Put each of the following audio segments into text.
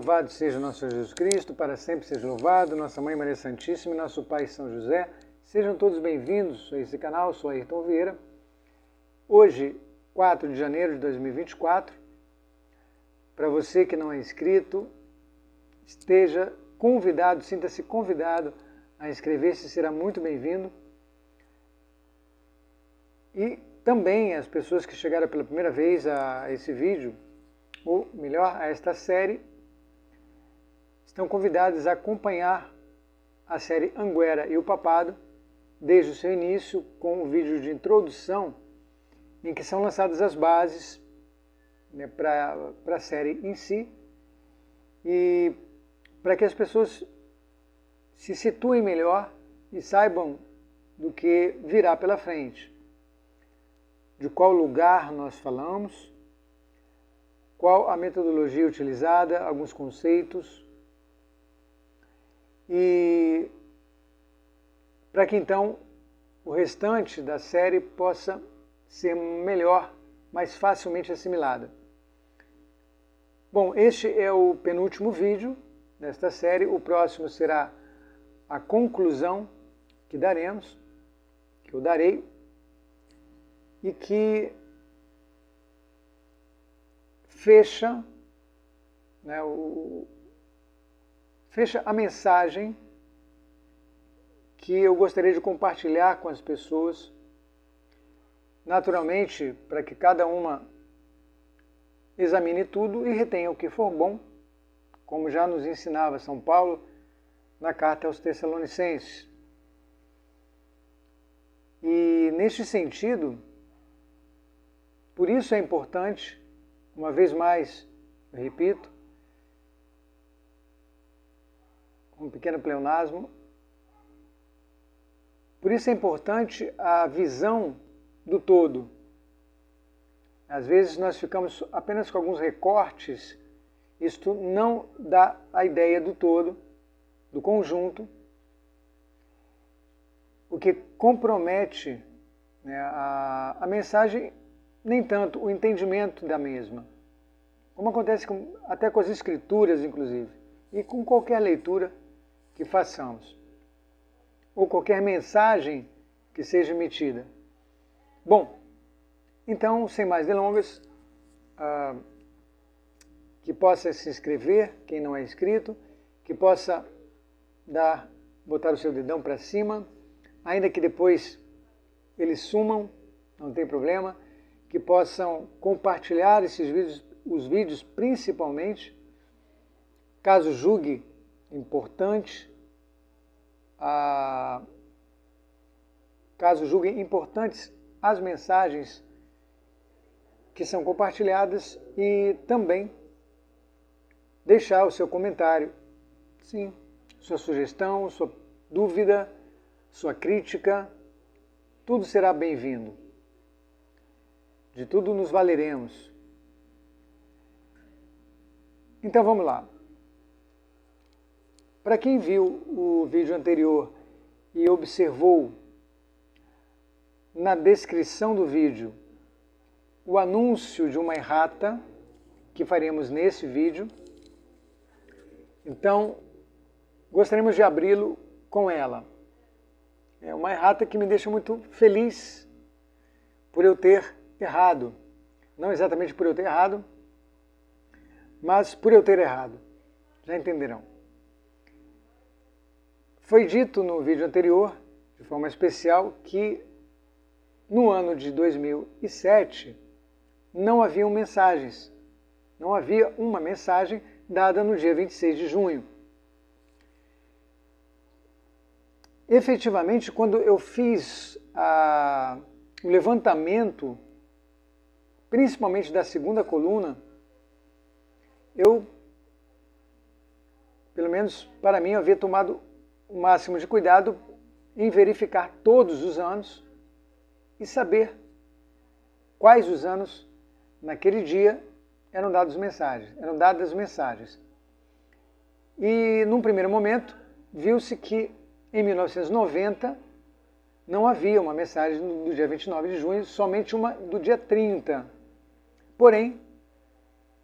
Louvado seja nosso Senhor Jesus Cristo, para sempre seja louvado, nossa Mãe Maria Santíssima e nosso Pai São José. Sejam todos bem-vindos a esse canal, sou Ayrton Vieira. Hoje, 4 de janeiro de 2024, para você que não é inscrito, esteja convidado, sinta-se convidado a inscrever-se, será muito bem-vindo. E também as pessoas que chegaram pela primeira vez a esse vídeo, ou melhor, a esta série, estão convidadas a acompanhar a série Anguera e o Papado desde o seu início, com o vídeo de introdução, em que são lançadas as bases, né, para a série em si, e para que as pessoas se situem melhor e saibam do que virá pela frente, de qual lugar nós falamos, qual a metodologia utilizada, alguns conceitos, e para que então o restante da série possa ser melhor, mais facilmente assimilada. Bom, este é o penúltimo vídeo desta série, o próximo será a conclusão que daremos, que eu darei, e que fecha, né, fecha a mensagem que eu gostaria de compartilhar com as pessoas, naturalmente, para que cada uma examine tudo e retenha o que for bom, como já nos ensinava São Paulo na carta aos Tessalonicenses. E neste sentido, por isso é importante, uma vez mais, eu repito, um pequeno pleonasmo, por isso é importante a visão do todo. Às vezes nós ficamos apenas com alguns recortes, isto não dá a ideia do todo, do conjunto, o que compromete, né, a mensagem, nem tanto o entendimento da mesma, como acontece até com as escrituras, inclusive, e com qualquer leitura que façamos, ou qualquer mensagem que seja emitida. Bom, então, sem mais delongas, que possa se inscrever, quem não é inscrito, que possa botar o seu dedão para cima, ainda que depois eles sumam, não tem problema, que possam compartilhar esses vídeos, os vídeos principalmente, caso julgue importante, caso julguem importantes as mensagens que são compartilhadas, e também deixar o seu comentário, sim, sua sugestão, sua dúvida, sua crítica, tudo será bem-vindo. De tudo nos valeremos. Então vamos lá. Para quem viu o vídeo anterior e observou na descrição do vídeo o anúncio de uma errata que faremos nesse vídeo, então gostaríamos de abri-lo com ela. É uma errata que me deixa muito feliz por eu ter errado. Não exatamente por eu ter errado, mas por eu ter errado. Já entenderão. Foi dito no vídeo anterior, de forma especial, que no ano de 2007 não haviam mensagens. Não havia uma mensagem dada no dia 26 de junho. Efetivamente, quando eu fiz o levantamento, principalmente da segunda coluna, eu, pelo menos para mim, havia tomado o máximo de cuidado em verificar todos os anos e saber quais os anos naquele dia eram dadas mensagens. E num primeiro momento viu-se que em 1990 não havia uma mensagem do dia 29 de junho, somente uma do dia 30. Porém,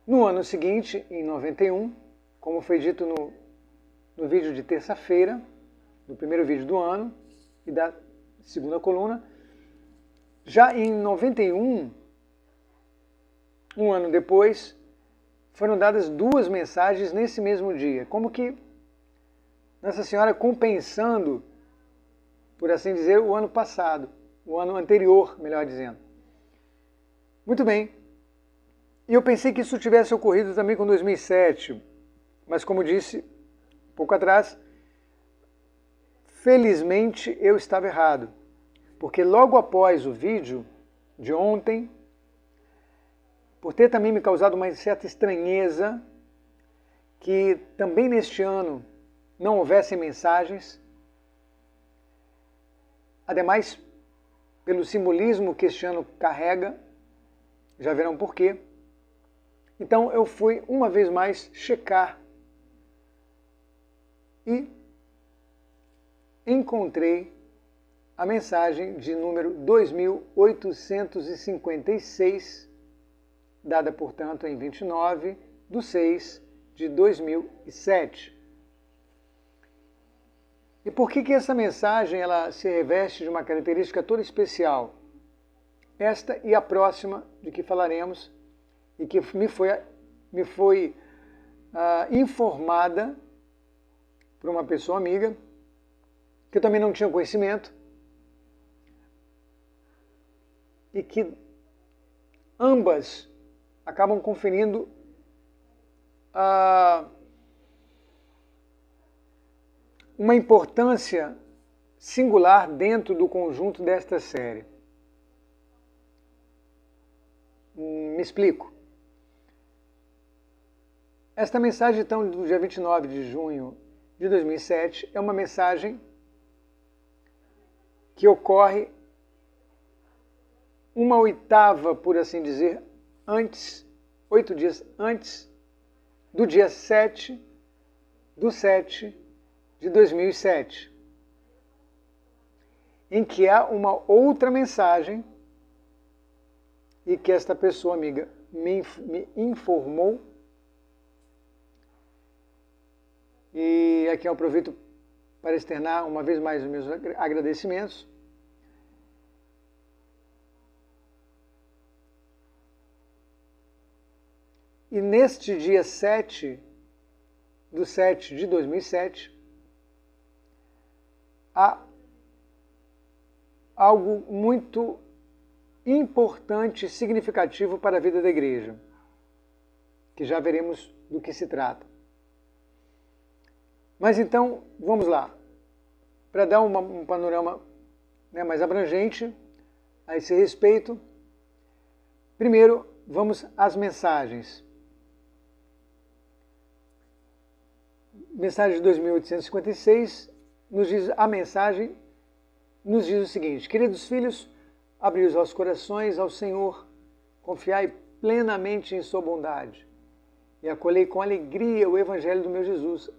no ano seguinte, em 91, como foi dito no vídeo de terça-feira, no primeiro vídeo do ano e da segunda coluna, já em 91, um ano depois, foram dadas 2 mensagens nesse mesmo dia, como que Nossa Senhora compensando, por assim dizer, o ano passado, o ano anterior, melhor dizendo. Muito bem. E eu pensei que isso tivesse ocorrido também com 2007, mas como disse pouco atrás, felizmente eu estava errado, porque logo após o vídeo de ontem, por ter também me causado uma certa estranheza que também neste ano não houvessem mensagens, ademais, pelo simbolismo que este ano carrega, já verão por quê. Então eu fui uma vez mais checar e encontrei a mensagem de número 2856, dada, portanto, em 29/6/2007. E por que essa mensagem ela se reveste de uma característica toda especial? Esta e a próxima de que falaremos e que me foi informada por uma pessoa amiga, que eu também não tinha conhecimento, e que ambas acabam conferindo uma importância singular dentro do conjunto desta série. Me explico. Esta mensagem, então, do dia 29 de junho de 2007, é uma mensagem que ocorre 1/8, por assim dizer, antes, 8 dias antes do dia 7/7/2007, em que há uma outra mensagem e que esta pessoa amiga me informou. E aqui eu aproveito para externar uma vez mais os meus agradecimentos. E neste dia 7/7/2007, há algo muito importante e significativo para a vida da igreja, que já veremos do que se trata. Mas então, vamos lá. Para dar um panorama mais abrangente a esse respeito, primeiro vamos às mensagens. Mensagem de 2856, a mensagem nos diz o seguinte: queridos filhos, abri os vossos corações ao Senhor, confiai plenamente em sua bondade e acolhei com alegria o evangelho do meu Jesus.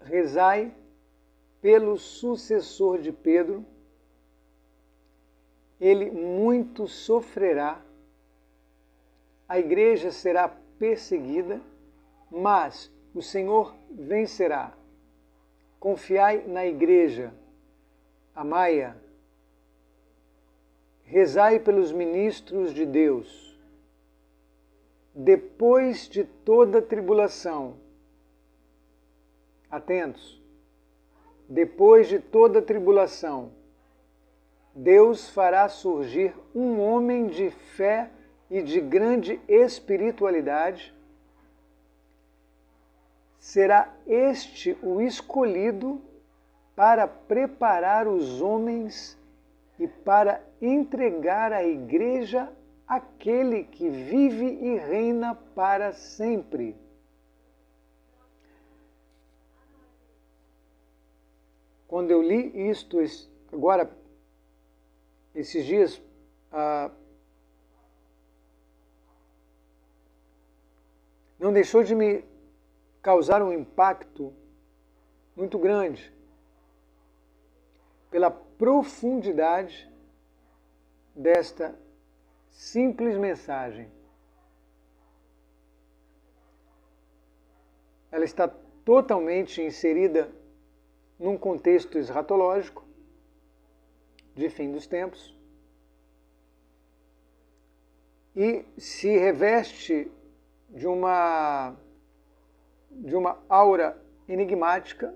Rezai pelo sucessor de Pedro, ele muito sofrerá, a igreja será perseguida, mas o Senhor vencerá. Confiai na igreja, amai-a. Rezai pelos ministros de Deus. Depois de toda tribulação, atentos, depois de toda tribulação, Deus fará surgir um homem de fé e de grande espiritualidade. Será este o escolhido para preparar os homens e para entregar à igreja aquele que vive e reina para sempre. Quando eu li isto agora, esses dias, não deixou de me causar um impacto muito grande pela profundidade desta simples mensagem. ela está totalmente inserida num contexto escatológico de fim dos tempos e se reveste de uma aura enigmática,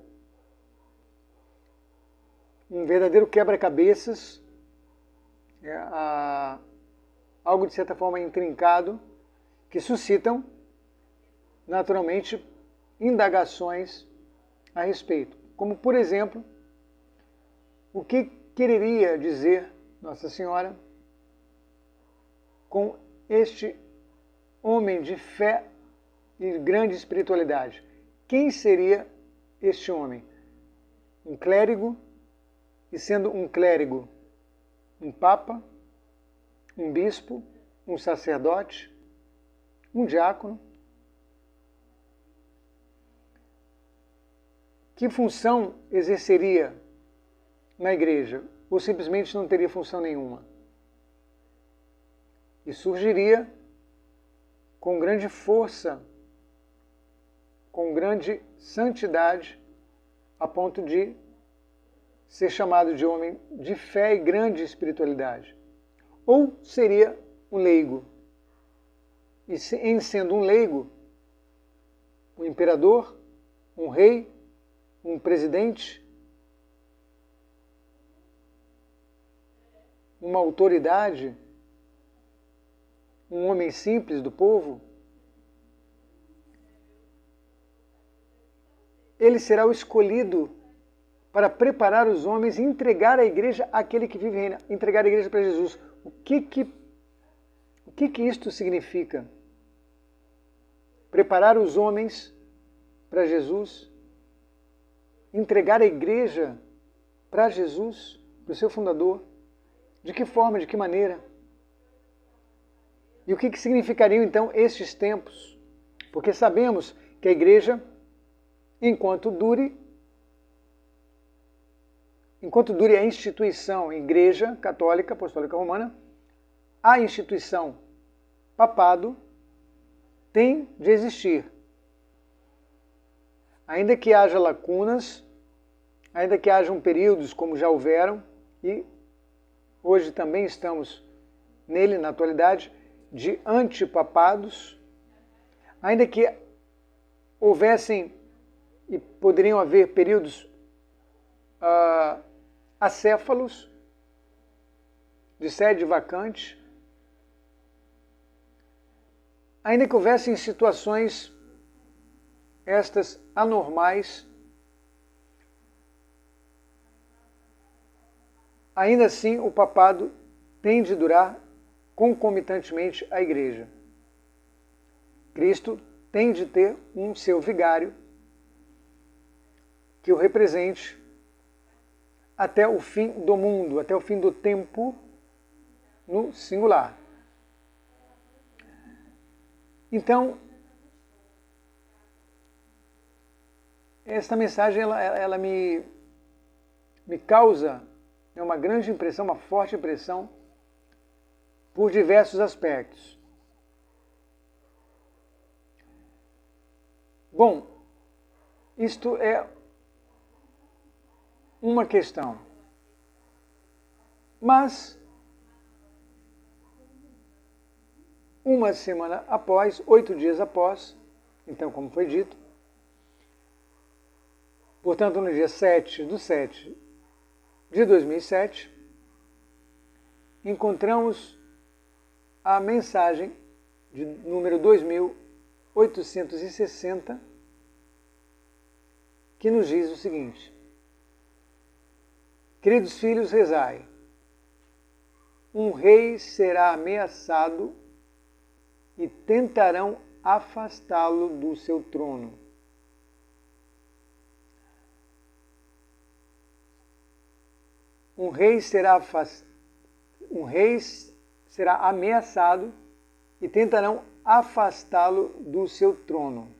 um verdadeiro quebra-cabeças, algo de certa forma intrincado, que suscitam naturalmente indagações a respeito. Como, por exemplo, o que quereria dizer Nossa Senhora com este homem de fé e grande espiritualidade? Quem seria este homem? Um clérigo, e sendo um clérigo, um papa, um bispo, um sacerdote, um diácono? Que função exerceria na igreja? Ou simplesmente não teria função nenhuma? E surgiria com grande força, com grande santidade, a ponto de ser chamado de homem de fé e grande espiritualidade. Ou seria um leigo? E em sendo um leigo, um imperador, um rei, um presidente, uma autoridade, um homem simples do povo, ele será o escolhido para preparar os homens e entregar a igreja àquele que vive e reina, entregar a igreja para Jesus. O que isto significa? Preparar os homens para Jesus, entregar a igreja para Jesus, para o seu fundador. De que forma, de que maneira? E o que significariam então estes tempos? Porque sabemos que a igreja, enquanto dure a instituição Igreja Católica Apostólica Romana, a instituição papado tem de existir. Ainda que haja lacunas, ainda que hajam períodos como já houveram, e hoje também estamos nele na atualidade, de antipapados, ainda que houvessem e poderiam haver períodos acéfalos, de sede vacante, ainda que houvessem situações estas anormais, ainda assim o papado tem de durar concomitantemente à igreja. Cristo tem de ter um seu vigário que o represente até o fim do mundo, até o fim do tempo no singular. Então, esta mensagem ela me causa uma grande impressão, uma forte impressão, por diversos aspectos. Bom, isto é uma questão. Mas, uma semana após, 8 dias após, então como foi dito, portanto no dia 7/7 de 2007, encontramos a mensagem de número 2860, que nos diz o seguinte: queridos filhos, rezai. Um rei será ameaçado e tentarão afastá-lo do seu trono. Um rei será ameaçado e tentarão afastá-lo do seu trono.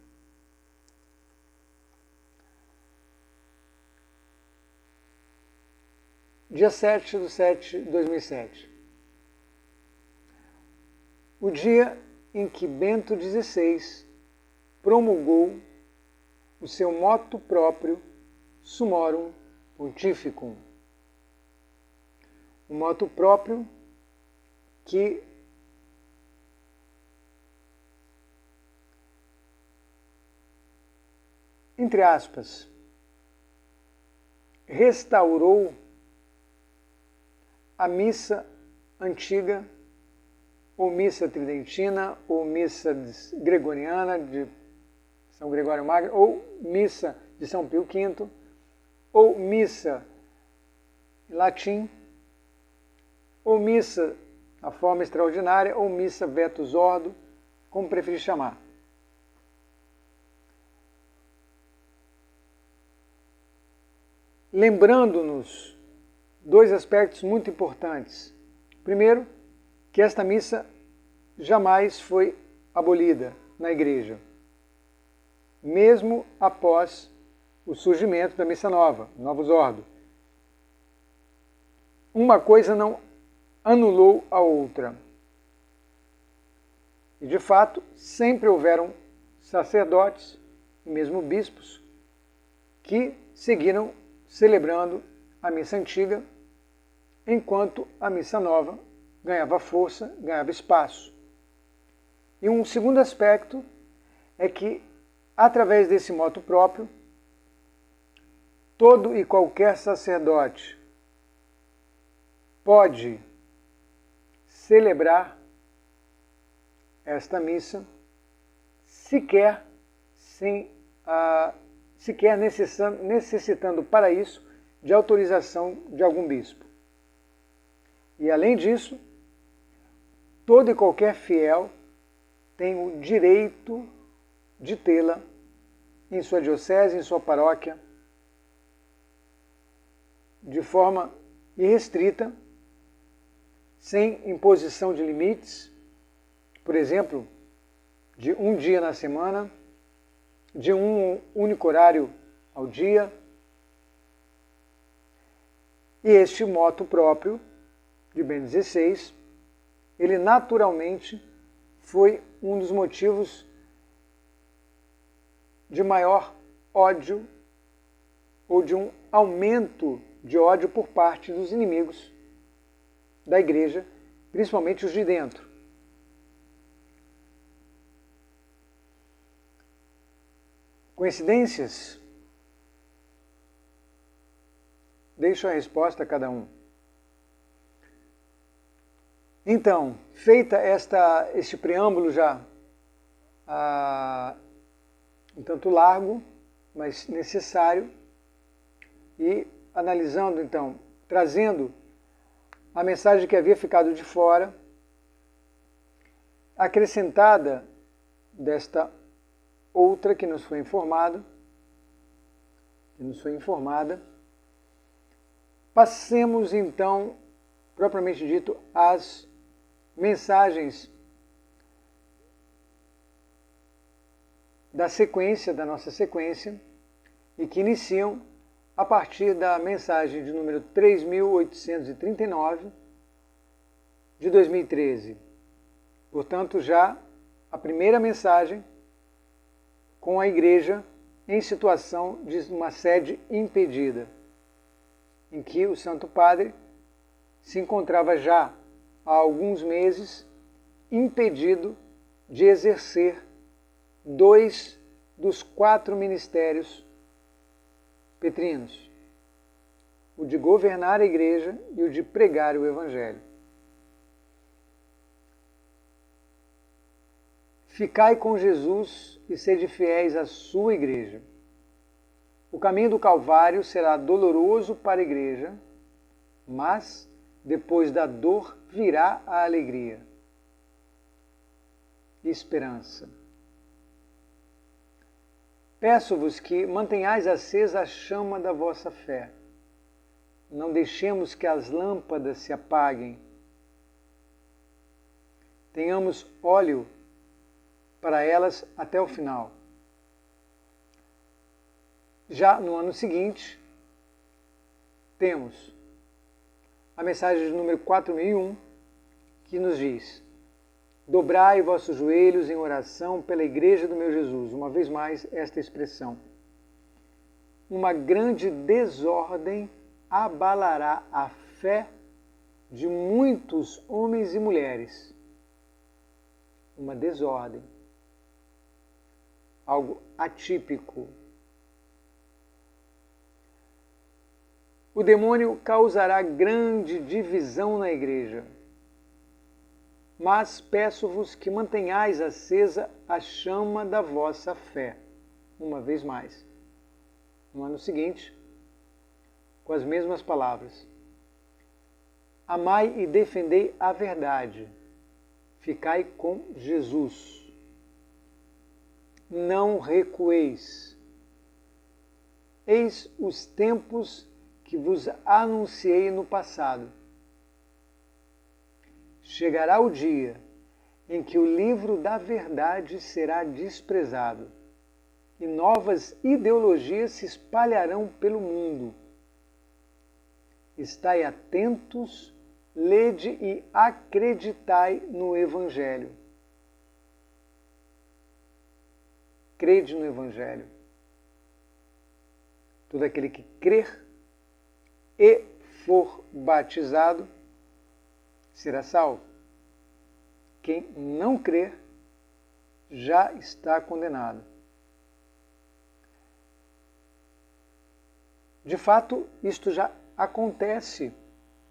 Dia 7/7/2007. O dia em que Bento XVI promulgou o seu motu proprio Summorum Pontificum. Um motu próprio que entre aspas, restaurou a missa antiga, ou missa tridentina, ou missa gregoriana de São Gregório Magno, ou missa de São Pio V, ou missa em latim, ou missa a forma extraordinária, ou missa vetus ordo, como preferir chamar. Lembrando-nos dois aspectos muito importantes. Primeiro, que esta missa jamais foi abolida na Igreja, mesmo após o surgimento da missa nova, Novus Ordo. Uma coisa não anulou a outra. E, de fato, sempre houveram sacerdotes e mesmo bispos que seguiram celebrando a missa antiga, enquanto a missa nova ganhava força, ganhava espaço. E um segundo aspecto é que, através desse motu próprio, todo e qualquer sacerdote pode celebrar esta missa sequer necessitando para isso de autorização de algum bispo. E além disso, todo e qualquer fiel tem o direito de tê-la em sua diocese, em sua paróquia, de forma irrestrita, sem imposição de limites, por exemplo, de um dia na semana, de um único horário ao dia. E este motu próprio de Bento XVI, ele naturalmente foi um dos motivos de maior ódio ou de um aumento de ódio por parte dos inimigos da Igreja, principalmente os de dentro. Coincidências? Deixo a resposta a cada um. Então, feita este preâmbulo já um tanto largo, mas necessário, e analisando então, trazendo a mensagem que havia ficado de fora, acrescentada desta outra que nos foi informada, passemos então, propriamente dito, às mensagens da nossa sequência, e que iniciam a partir da mensagem de número 3.839 de 2013. Portanto, já a primeira mensagem com a Igreja em situação de uma sede impedida, em que o Santo Padre se encontrava já há alguns meses impedido de exercer 2 dos 4 ministérios petrinos, o de governar a Igreja e o de pregar o Evangelho. Ficai com Jesus e sede fiéis à sua Igreja. O caminho do Calvário será doloroso para a Igreja, mas depois da dor virá a alegria e esperança. Peço-vos que mantenhais acesa a chama da vossa fé. Não deixemos que as lâmpadas se apaguem. Tenhamos óleo para elas até o final. Já no ano seguinte, temos a mensagem de número 4001, que nos diz: dobrai vossos joelhos em oração pela Igreja do meu Jesus. Uma vez mais, esta expressão. uma grande desordem abalará a fé de muitos homens e mulheres. Uma desordem. Algo atípico. O demônio causará grande divisão na igreja. Mas peço-vos que mantenhais acesa a chama da vossa fé. Uma vez mais. No ano seguinte, com as mesmas palavras. Amai e defendei a verdade. Ficai com Jesus. Não recueis. Eis os tempos que vos anunciei no passado. Chegará o dia em que o livro da verdade será desprezado e novas ideologias se espalharão pelo mundo. Estai atentos, lede e acreditai no Evangelho. Crede no Evangelho. Todo aquele que crer e for batizado será salvo. Quem não crer já está condenado. De fato, isto já acontece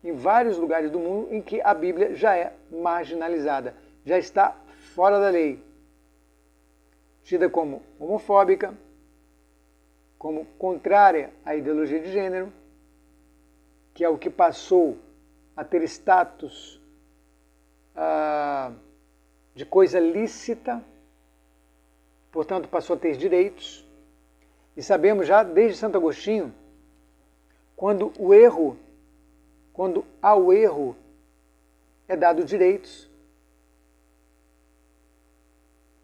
em vários lugares do mundo em que a Bíblia já é marginalizada, já está fora da lei, tida como homofóbica, como contrária à ideologia de gênero, que é o que passou a ter status de coisa lícita, portanto passou a ter direitos. E sabemos já desde Santo Agostinho, quando ao erro é dado direitos,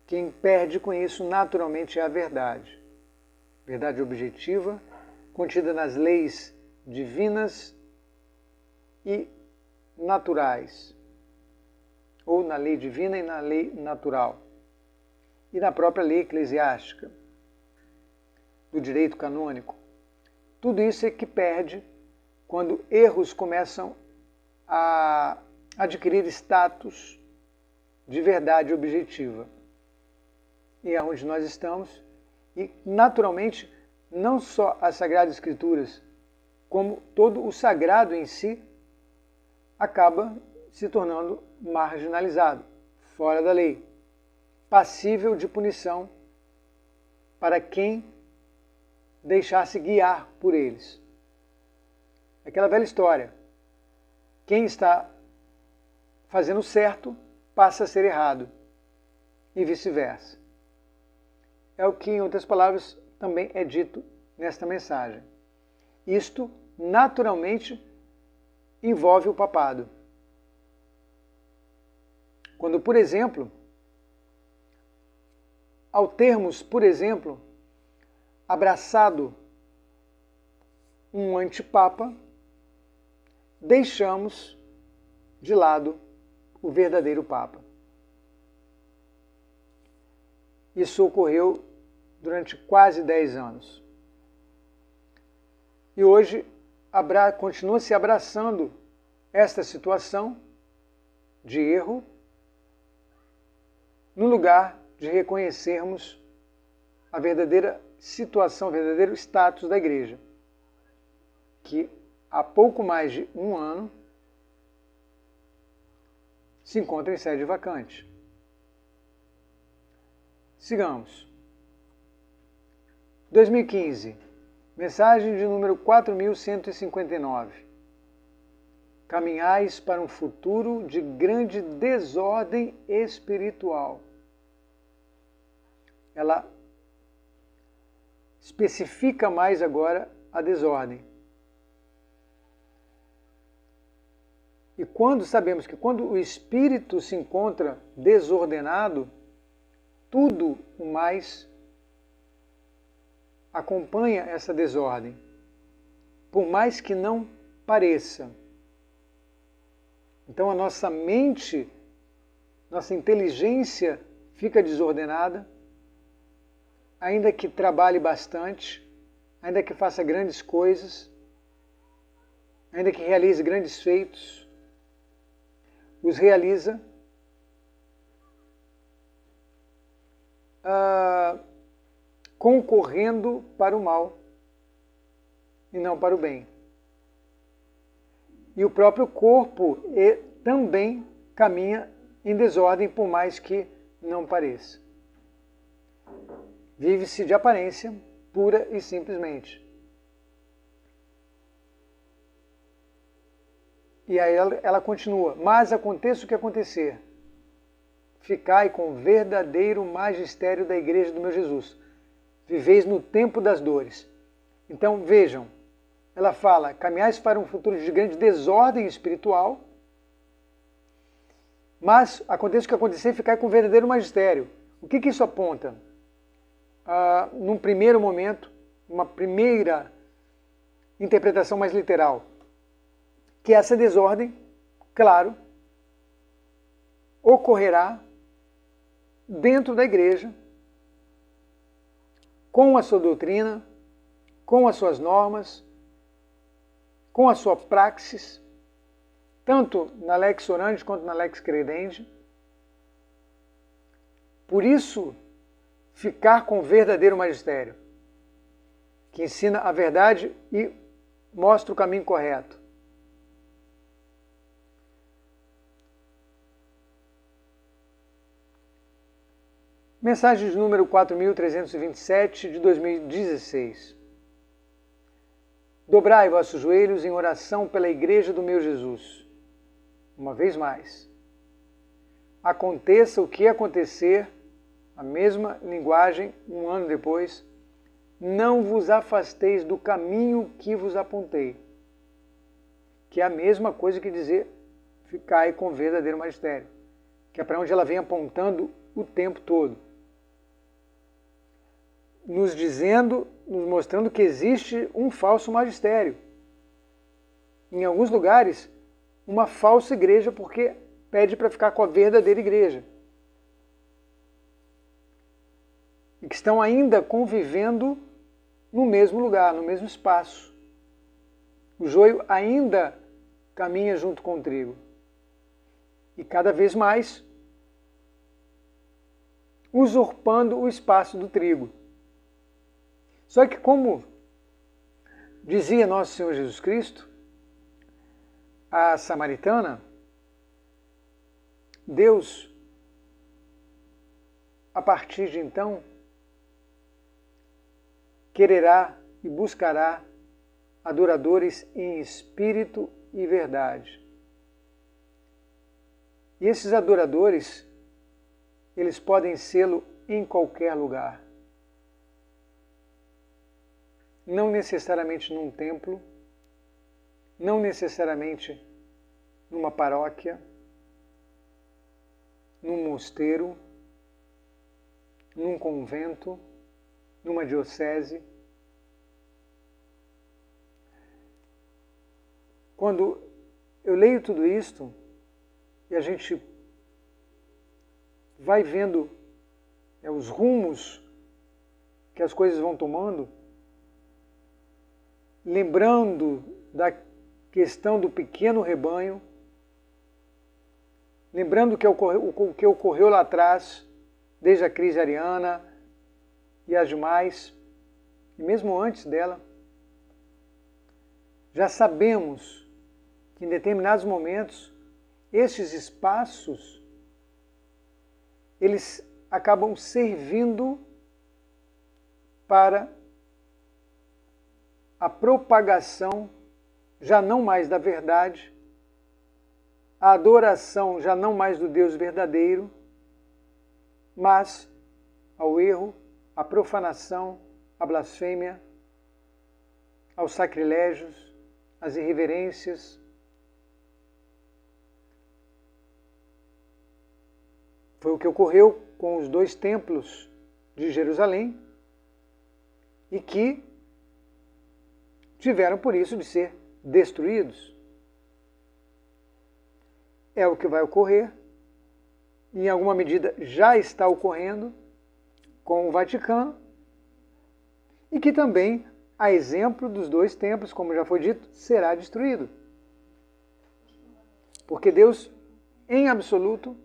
quem perde com isso naturalmente é a verdade. Verdade objetiva, contida nas leis divinas e naturais, ou na lei divina e na lei natural, e na própria lei eclesiástica, do direito canônico. Tudo isso é que perde quando erros começam a adquirir status de verdade objetiva. E é onde nós estamos, e naturalmente não só as Sagradas Escrituras, como todo o sagrado em si, acaba se tornando marginalizado, fora da lei, passível de punição para quem deixar-se guiar por eles. Aquela velha história. Quem está fazendo certo passa a ser errado e vice-versa. É o que, em outras palavras, também é dito nesta mensagem. Isto, naturalmente, envolve o papado. Quando, por exemplo, ao termos, por exemplo, abraçado um antipapa, deixamos de lado o verdadeiro Papa. Isso ocorreu durante quase 10 anos. E hoje continua se abraçando esta situação de erro, no lugar de reconhecermos a verdadeira situação, o verdadeiro status da igreja, que há pouco mais de um ano se encontra em sede vacante. Sigamos. 2015, mensagem de número 4159. Caminhais para um futuro de grande desordem espiritual. Ela especifica mais agora a desordem. E sabemos que quando o espírito se encontra desordenado, tudo o mais acompanha essa desordem, por mais que não pareça. Então a nossa mente, nossa inteligência fica desordenada, ainda que trabalhe bastante, ainda que faça grandes coisas, ainda que realize grandes feitos, os realiza concorrendo para o mal e não para o bem. E o próprio corpo também caminha em desordem, por mais que não pareça. Vive-se de aparência, pura e simplesmente. E aí ela continua: mas aconteça o que acontecer, ficai com o verdadeiro magistério da igreja do meu Jesus. Viveis no tempo das dores. Então vejam, ela fala: caminhais para um futuro de grande desordem espiritual, mas aconteça o que acontecer, ficai com o verdadeiro magistério. O que isso aponta? Num primeiro momento, uma primeira interpretação mais literal, que essa desordem, claro, ocorrerá dentro da igreja, com a sua doutrina, com as suas normas, com a sua praxis, tanto na lex orandi quanto na lex credendi. Por isso, ficar com o verdadeiro magistério, que ensina a verdade e mostra o caminho correto. Mensagem de número 4.327 de 2016. Dobrai vossos joelhos em oração pela igreja do meu Jesus. Uma vez mais. Aconteça o que acontecer, a mesma linguagem, um ano depois, não vos afasteis do caminho que vos apontei. Que é a mesma coisa que dizer, ficai com o verdadeiro magistério. Que é para onde ela vem apontando o tempo todo. Nos dizendo, nos mostrando que existe um falso magistério. Em alguns lugares, uma falsa igreja, porque pede para ficar com a verdadeira igreja. E que estão ainda convivendo no mesmo lugar, no mesmo espaço. O joio ainda caminha junto com o trigo. E cada vez mais usurpando o espaço do trigo. Só que, como dizia nosso Senhor Jesus Cristo, a samaritana, Deus, a partir de então, quererá e buscará adoradores em espírito e verdade. E esses adoradores, eles podem sê-lo em qualquer lugar. Não necessariamente num templo, não necessariamente numa paróquia, num mosteiro, num convento, numa diocese. Quando eu leio tudo isto e a gente vai vendo os rumos que as coisas vão tomando, lembrando da questão do pequeno rebanho, lembrando o que ocorreu lá atrás, desde a crise ariana e as demais, e mesmo antes dela, já sabemos que em determinados momentos, estes espaços, eles acabam servindo para a propagação já não mais da verdade, a adoração já não mais do Deus verdadeiro, mas ao erro, à profanação, à blasfêmia, aos sacrilégios, às irreverências. Foi o que ocorreu com os 2 templos de Jerusalém e que tiveram por isso de ser destruídos. É o que vai ocorrer, em alguma medida já está ocorrendo com o Vaticano, e que também a exemplo dos 2 templos, como já foi dito, será destruído. Porque Deus, em absoluto,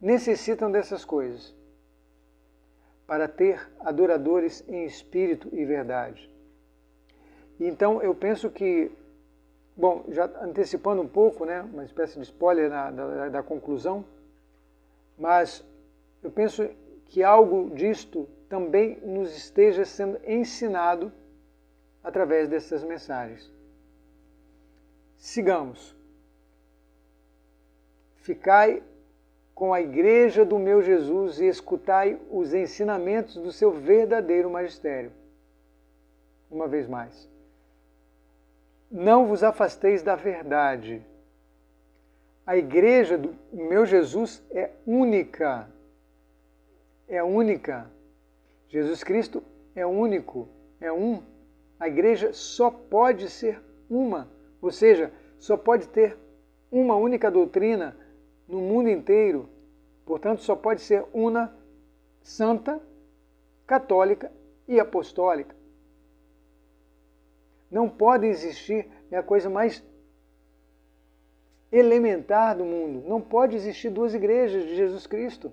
necessitam dessas coisas para ter adoradores em espírito e verdade. Então eu penso que, bom, já antecipando um pouco, né, uma espécie de spoiler da conclusão, mas eu penso que algo disto também nos esteja sendo ensinado através dessas mensagens. Sigamos. Ficai com a igreja do meu Jesus e escutai os ensinamentos do seu verdadeiro magistério. Uma vez mais. Não vos afasteis da verdade. A igreja do meu Jesus é única. É única. Jesus Cristo é único, é um. A igreja só pode ser uma, ou seja, só pode ter uma única doutrina no mundo inteiro. Portanto, só pode ser una, santa, católica e apostólica. Não pode existir, é a coisa mais elementar do mundo. Não pode existir 2 igrejas de Jesus Cristo,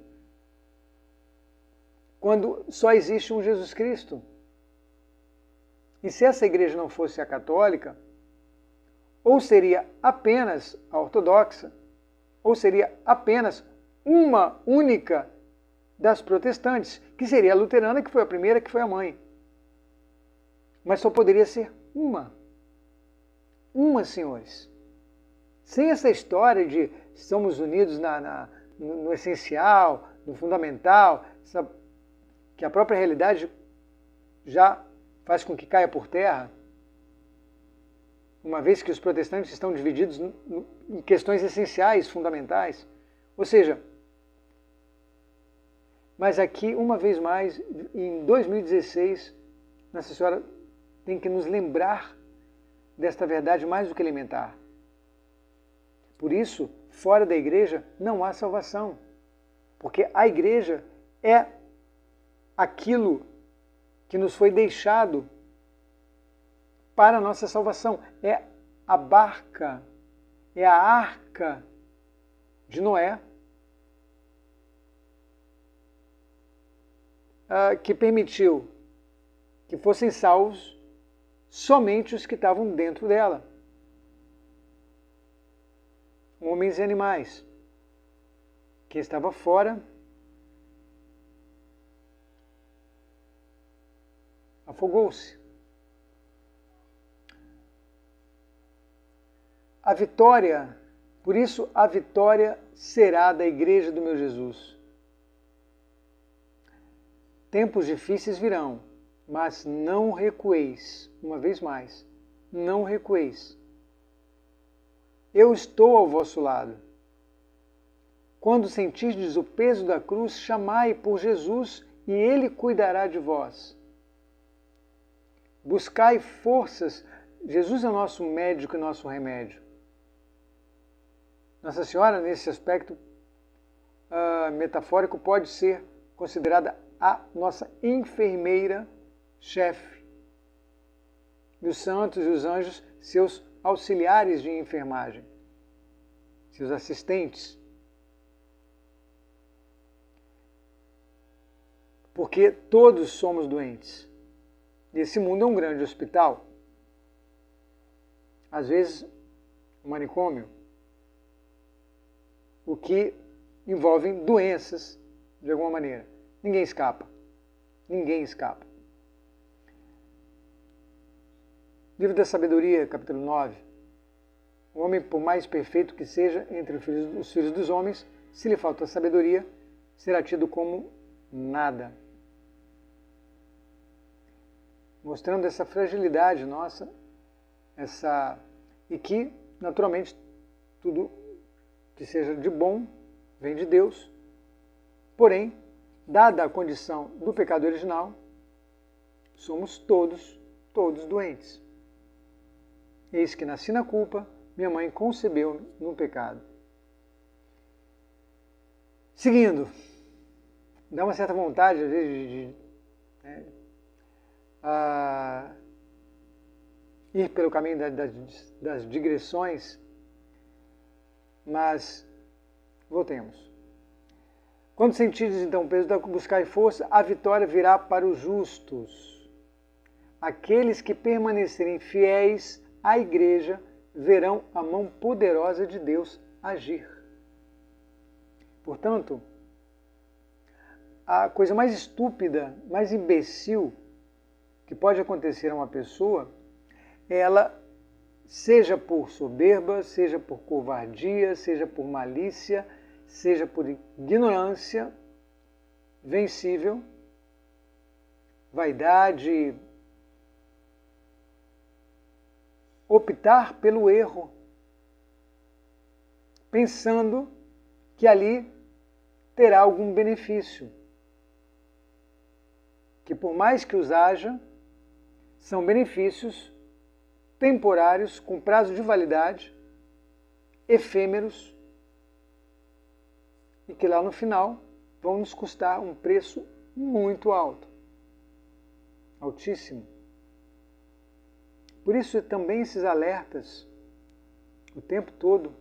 quando só existe um Jesus Cristo. E se essa igreja não fosse a católica, ou seria apenas a ortodoxa, ou seria apenas uma única das protestantes, que seria a luterana, que foi a primeira, que foi a mãe. Mas só poderia ser uma. Uma, senhores. Sem essa história de estamos unidos no essencial, no fundamental, que a própria realidade já faz com que caia por terra, uma vez que os protestantes estão divididos em questões essenciais, fundamentais. Ou seja, mas aqui, uma vez mais, em 2016, Nossa Senhora tem que nos lembrar desta verdade mais do que elementar. Por isso, fora da igreja não há salvação, porque a igreja é aquilo que nos foi deixado para a nossa salvação. É a barca, é a arca de Noé, que permitiu que fossem salvos somente os que estavam dentro dela. Homens e animais. Quem estava fora afogou-se. A vitória, por isso a vitória será da igreja do meu Jesus. Tempos difíceis virão, mas não recueis, uma vez mais, não recueis. Eu estou ao vosso lado. Quando sentirdes o peso da cruz, chamai por Jesus e Ele cuidará de vós. Buscai forças. Jesus é o nosso médico e nosso remédio. Nossa Senhora, nesse aspecto metafórico, pode ser considerada a nossa enfermeira-chefe. E os santos e os anjos, seus auxiliares de enfermagem, seus assistentes. Porque todos somos doentes. E esse mundo é um grande hospital. Às vezes, um manicômio. O que envolve doenças, de alguma maneira. Ninguém escapa. Ninguém escapa. Livro da Sabedoria, capítulo 9. O homem, por mais perfeito que seja entre os filhos dos homens, se lhe falta sabedoria, será tido como nada. Mostrando essa fragilidade nossa, e que, naturalmente, tudo que seja de bom vem de Deus. Porém, dada a condição do pecado original, somos todos doentes. Eis que nasci na culpa, minha mãe concebeu no pecado. Seguindo, dá uma certa vontade, às vezes, ir pelo caminho das digressões, mas voltemos. Quando sentides então o peso da buscar força, a vitória virá para os justos. Aqueles que permanecerem fiéis à igreja verão a mão poderosa de Deus agir. Portanto, a coisa mais estúpida, mais imbecil que pode acontecer a uma pessoa é ela, seja por soberba, seja por covardia, seja por malícia, seja por ignorância vencível, vaidade, optar pelo erro, pensando que ali terá algum benefício, que por mais que os haja, são benefícios temporários, com prazo de validade, efêmeros, e que lá no final vão nos custar um preço muito alto, altíssimo. Por isso também esses alertas, o tempo todo,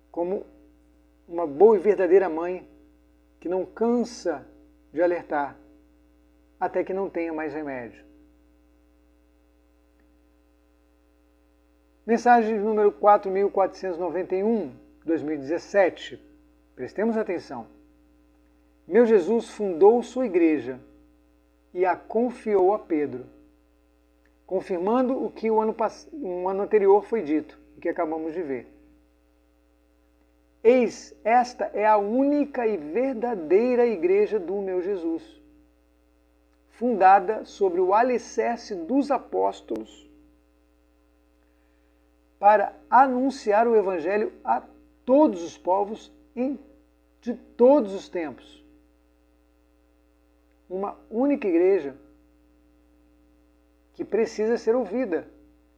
como uma boa e verdadeira mãe que não cansa de alertar até que não tenha mais remédio. Mensagem número 4.491, 2017. Prestemos atenção. Meu Jesus fundou sua igreja e a confiou a Pedro, confirmando o que um ano anterior foi dito, o que acabamos de ver. Eis, esta é a única e verdadeira igreja do meu Jesus, fundada sobre o alicerce dos apóstolos, para anunciar o Evangelho a todos os povos de todos os tempos. Uma única igreja que precisa ser ouvida,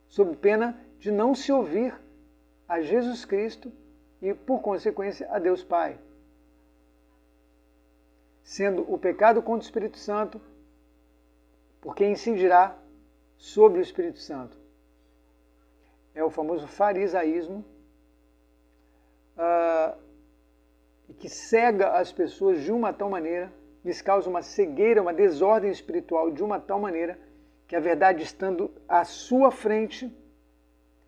sob pena de não se ouvir a Jesus Cristo e, por consequência, a Deus Pai. Sendo o pecado contra o Espírito Santo, porque incidirá sobre o Espírito Santo. É o famoso farisaísmo, que cega as pessoas de uma tal maneira, lhes causa uma cegueira, uma desordem espiritual de uma tal maneira, que a verdade estando à sua frente,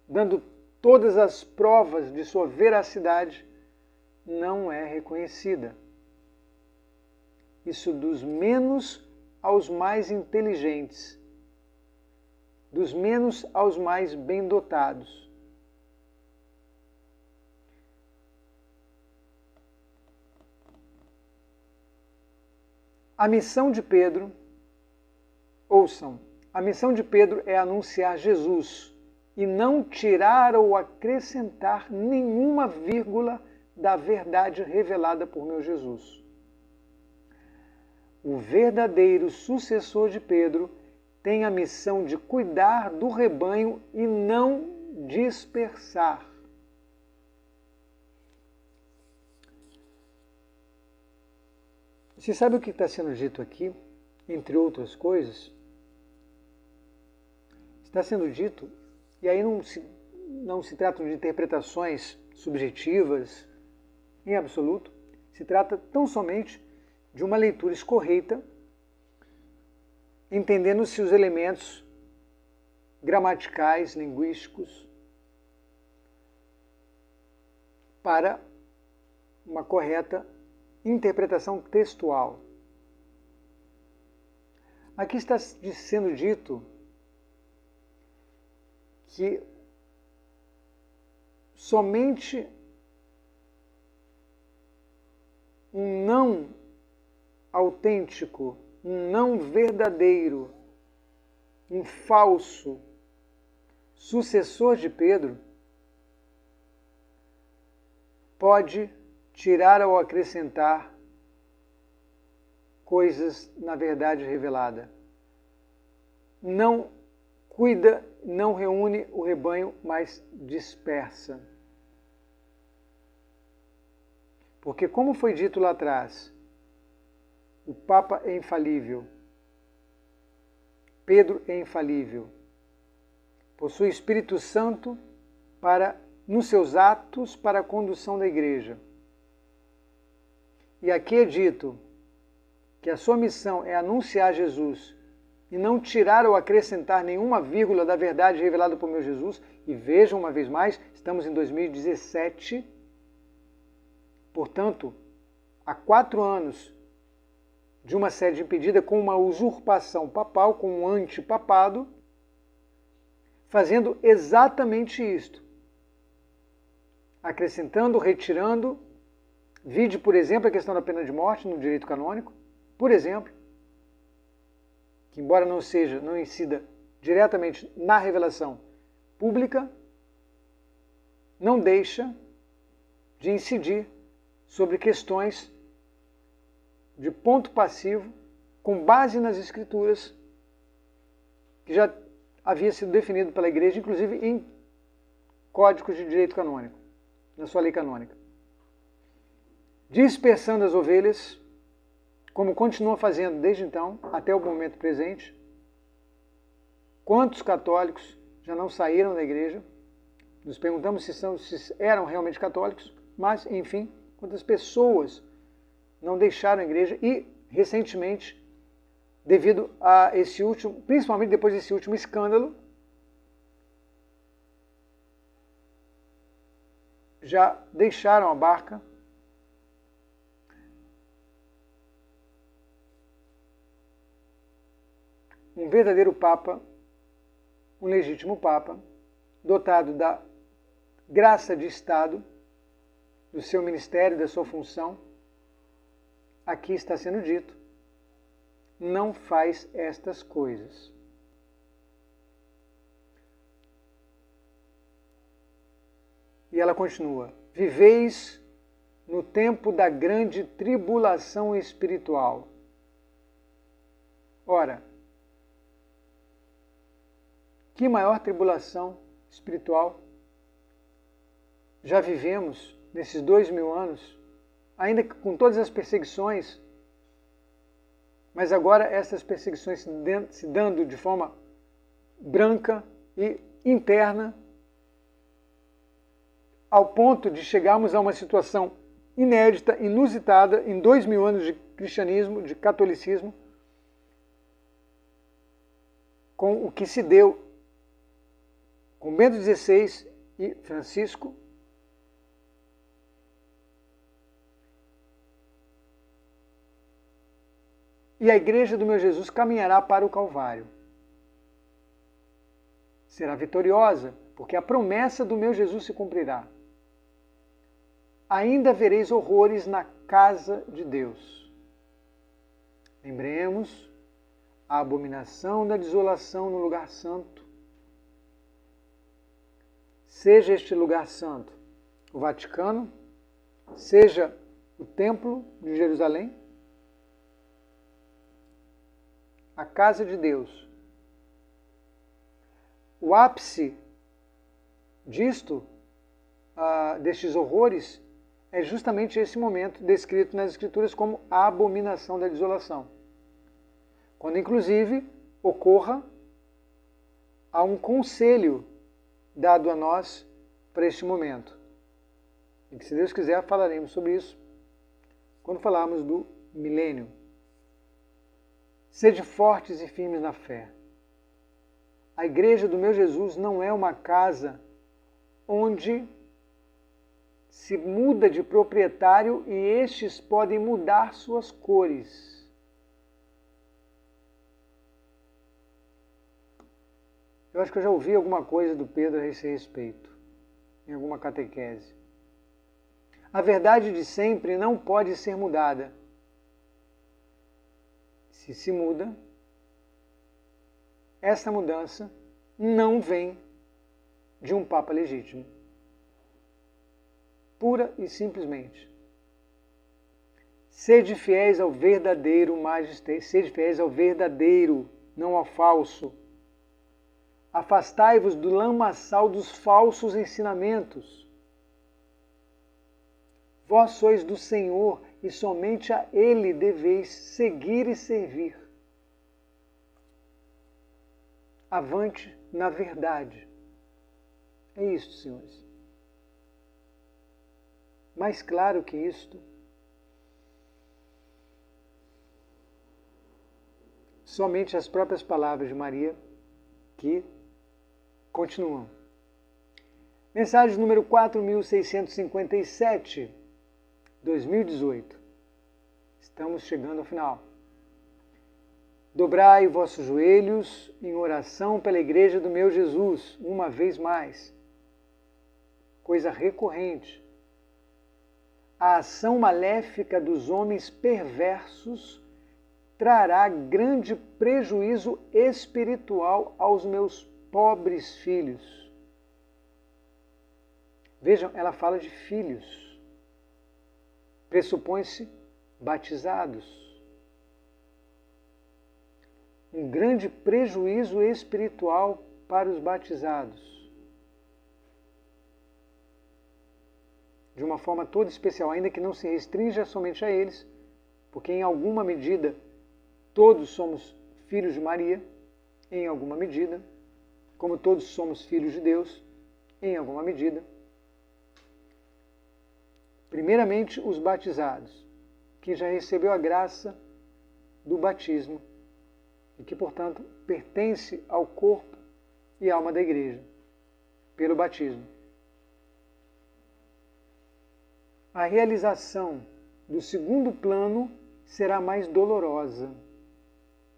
dando todas as provas de sua veracidade, não é reconhecida. Isso dos menos aos mais inteligentes, dos menos aos mais bem dotados. A missão de Pedro, ouçam, a missão de Pedro é anunciar Jesus e não tirar ou acrescentar nenhuma vírgula da verdade revelada por meu Jesus. O verdadeiro sucessor de Pedro tem a missão de cuidar do rebanho e não dispersar. Você sabe o que está sendo dito aqui, entre outras coisas? Está sendo dito, e aí não se trata de interpretações subjetivas, em absoluto, se trata tão somente de uma leitura escorreita, entendendo-se os elementos gramaticais, linguísticos, para uma correta interpretação textual. Aqui está sendo dito que somente um não autêntico, um não verdadeiro, um falso sucessor de Pedro pode tirar ou acrescentar coisas na verdade revelada. Não cuida, não reúne o rebanho, mas dispersa. Porque, como foi dito lá atrás, o Papa é infalível. Pedro é infalível. Possui Espírito Santo nos seus atos para a condução da igreja. E aqui é dito que a sua missão é anunciar Jesus e não tirar ou acrescentar nenhuma vírgula da verdade revelada por meu Jesus. E vejam uma vez mais, estamos em 2017, portanto, há 4 anos de uma sede impedida com uma usurpação papal, com um antipapado, fazendo exatamente isto. Acrescentando, retirando, vide, por exemplo, a questão da pena de morte no direito canônico, por exemplo, que embora não incida diretamente na revelação pública, não deixa de incidir sobre questões de ponto passivo com base nas Escrituras, que já havia sido definido pela Igreja, inclusive em códigos de direito canônico, na sua lei canônica. Dispersando as ovelhas, como continua fazendo desde então, até o momento presente. Quantos católicos já não saíram da Igreja? Nos perguntamos se eram realmente católicos, mas, enfim, quantas pessoas não deixaram a Igreja e, recentemente, devido a esse último, principalmente depois desse último escândalo, já deixaram a barca. Um verdadeiro Papa, um legítimo Papa, dotado da graça de Estado, do seu ministério, da sua função, aqui está sendo dito, não faz estas coisas. E ela continua: viveis no tempo da grande tribulação espiritual. Ora, que maior tribulação espiritual já vivemos nesses 2000 anos, ainda com todas as perseguições, mas agora essas perseguições se dando de forma branca e interna, ao ponto de chegarmos a uma situação inédita, inusitada, em 2000 anos de cristianismo, de catolicismo, com o que se deu com Bento XVI e Francisco, e a Igreja do meu Jesus caminhará para o Calvário. Será vitoriosa, porque a promessa do meu Jesus se cumprirá. Ainda vereis horrores na casa de Deus. Lembremos a abominação da desolação no lugar santo. Seja este lugar santo o Vaticano, seja o Templo de Jerusalém, a casa de Deus. O ápice destes horrores, é justamente esse momento descrito nas Escrituras como a abominação da desolação. Quando, inclusive, ocorra a um conselho dado a nós para este momento. E que, se Deus quiser, falaremos sobre isso quando falarmos do milênio. Sede fortes e firmes na fé. A Igreja do meu Jesus não é uma casa onde se muda de proprietário e estes podem mudar suas cores. Eu acho que eu já ouvi alguma coisa do Pedro a esse respeito, em alguma catequese. A verdade de sempre não pode ser mudada. Se muda, essa mudança não vem de um Papa legítimo. Pura e simplesmente. Sede fiéis ao verdadeiro magistério, sede fiéis ao verdadeiro, não ao falso. Afastai-vos do lamaçal dos falsos ensinamentos. Vós sois do Senhor e somente a Ele deveis seguir e servir. avante na verdade. É isto, senhores. Mais claro que isto, somente as próprias palavras de Maria que continuam. Mensagem número 4657, 2018. Estamos chegando ao final. Dobrai vossos joelhos em oração pela igreja do meu Jesus, uma vez mais. Coisa recorrente. A ação maléfica dos homens perversos trará grande prejuízo espiritual aos meus pobres filhos. Vejam, ela fala de filhos. Pressupõe-se batizados. Um grande prejuízo espiritual para os batizados. De uma forma toda especial, ainda que não se restrinja somente a eles, porque em alguma medida todos somos filhos de Maria, em alguma medida, como todos somos filhos de Deus, em alguma medida. Primeiramente, os batizados, que já recebeu a graça do batismo e que, portanto, pertence ao corpo e alma da igreja, pelo batismo. A realização do segundo plano será mais dolorosa.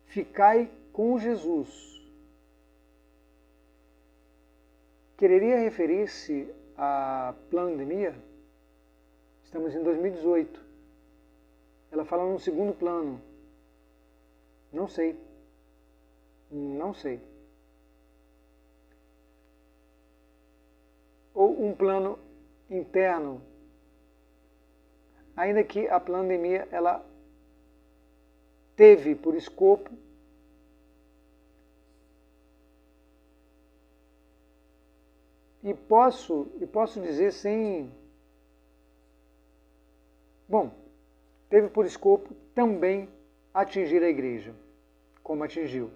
Ficai com Jesus. Quereria referir-se à pandemia? Estamos em 2018. Ela fala num segundo plano. Não sei. Não sei. Ou um plano interno. Ainda que a pandemia ela teve por escopo e posso dizer sem... Bom, teve por escopo também atingir a igreja, como atingiu.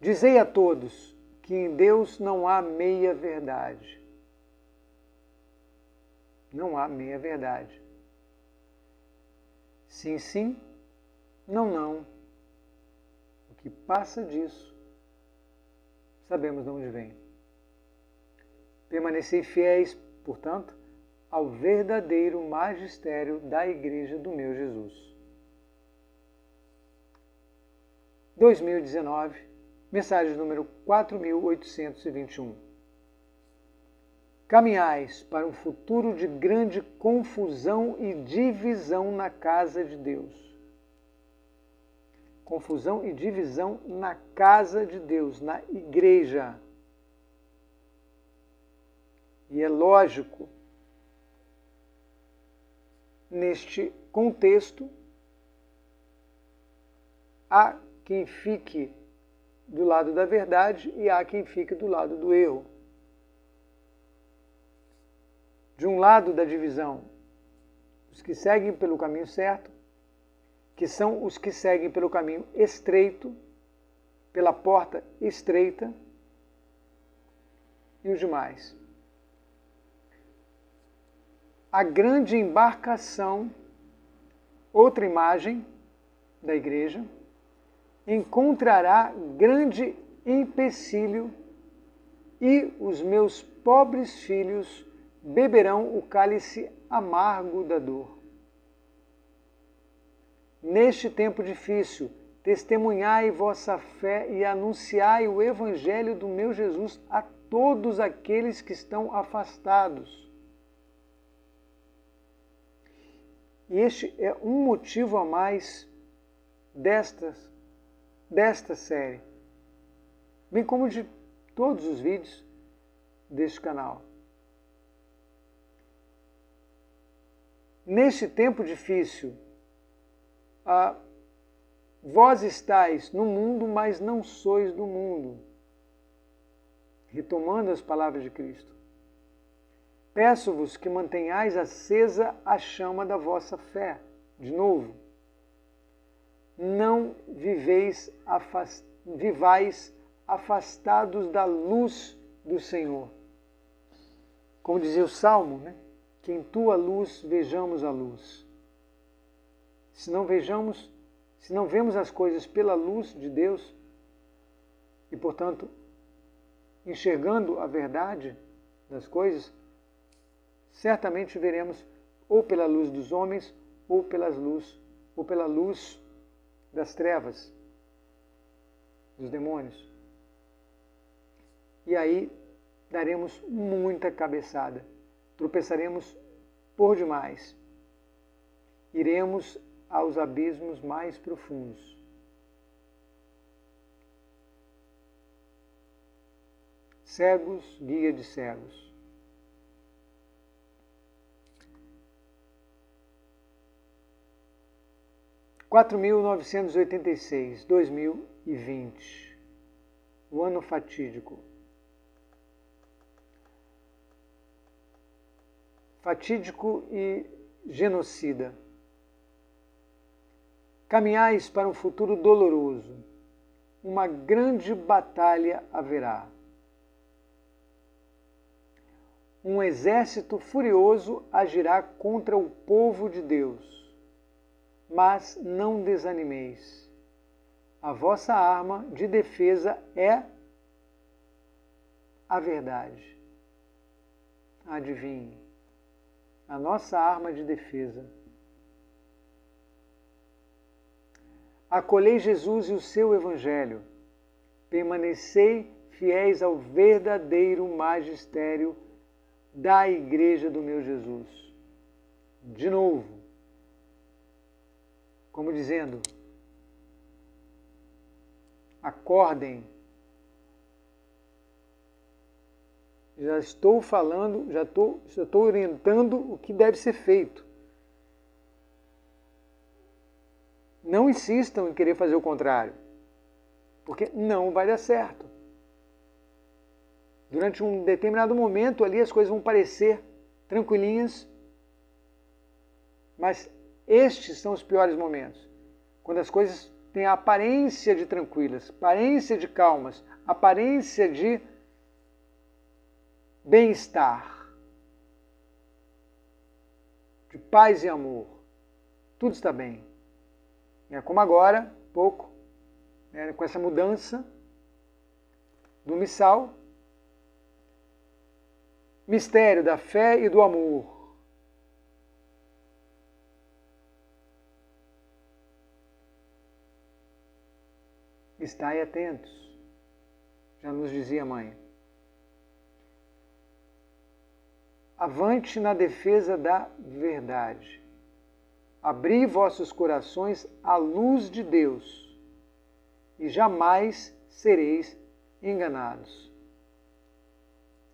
Dizei a todos que em Deus não há meia-verdade. Não há meia-verdade. Sim, sim, não, não. O que passa disso, sabemos de onde vem. Permanecei fiéis, portanto, ao verdadeiro magistério da Igreja do meu Jesus. 2019, mensagem número 4821. Caminhais para um futuro de grande confusão e divisão na casa de Deus. Confusão e divisão na casa de Deus, na igreja. E é lógico, neste contexto, há quem fique do lado da verdade e há quem fique do lado do erro. De um lado da divisão, os que seguem pelo caminho certo, que são os que seguem pelo caminho estreito, pela porta estreita, e os demais. A grande embarcação, outra imagem da igreja, encontrará grande empecilho e os meus pobres filhos beberão o cálice amargo da dor. Neste tempo difícil, testemunhai vossa fé e anunciai o evangelho do meu Jesus a todos aqueles que estão afastados. E este é um motivo a mais desta série, bem como de todos os vídeos deste canal. Neste tempo difícil, vós estáis no mundo, mas não sois do mundo. Retomando as palavras de Cristo. Peço-vos que mantenhais acesa a chama da vossa fé. De novo, não vivais afastados da luz do Senhor. Como dizia o Salmo, né? Que em tua luz vejamos a luz. Se não vemos as coisas pela luz de Deus, e portanto, enxergando a verdade das coisas, certamente veremos ou pela luz dos homens, ou pela luz das trevas, dos demônios. E aí daremos muita cabeçada, tropeçaremos por demais, iremos aos abismos mais profundos. Cegos, guia de cegos. (4.986), 2020, o ano fatídico. Fatídico e genocida. Caminhais para um futuro doloroso. Uma grande batalha haverá. Um exército furioso agirá contra o povo de Deus. Mas não desanimeis. A vossa arma de defesa é a verdade. Adivinhe. A nossa arma de defesa. Acolhei Jesus e o seu Evangelho. Permanecei fiéis ao verdadeiro magistério da Igreja do meu Jesus. De novo, como dizendo, acordem. Já estou falando, já estou orientando o que deve ser feito. Não insistam em querer fazer o contrário, porque não vai dar certo. Durante um determinado momento ali as coisas vão parecer tranquilinhas, mas estes são os piores momentos. Quando as coisas têm a aparência de tranquilas, aparência de calmas, aparência de bem-estar, de paz e amor. Tudo está bem. Como agora, pouco, com essa mudança do missal, mistério da fé e do amor. Estai atentos, já nos dizia a mãe. Avante na defesa da verdade. Abri vossos corações à luz de Deus, e jamais sereis enganados.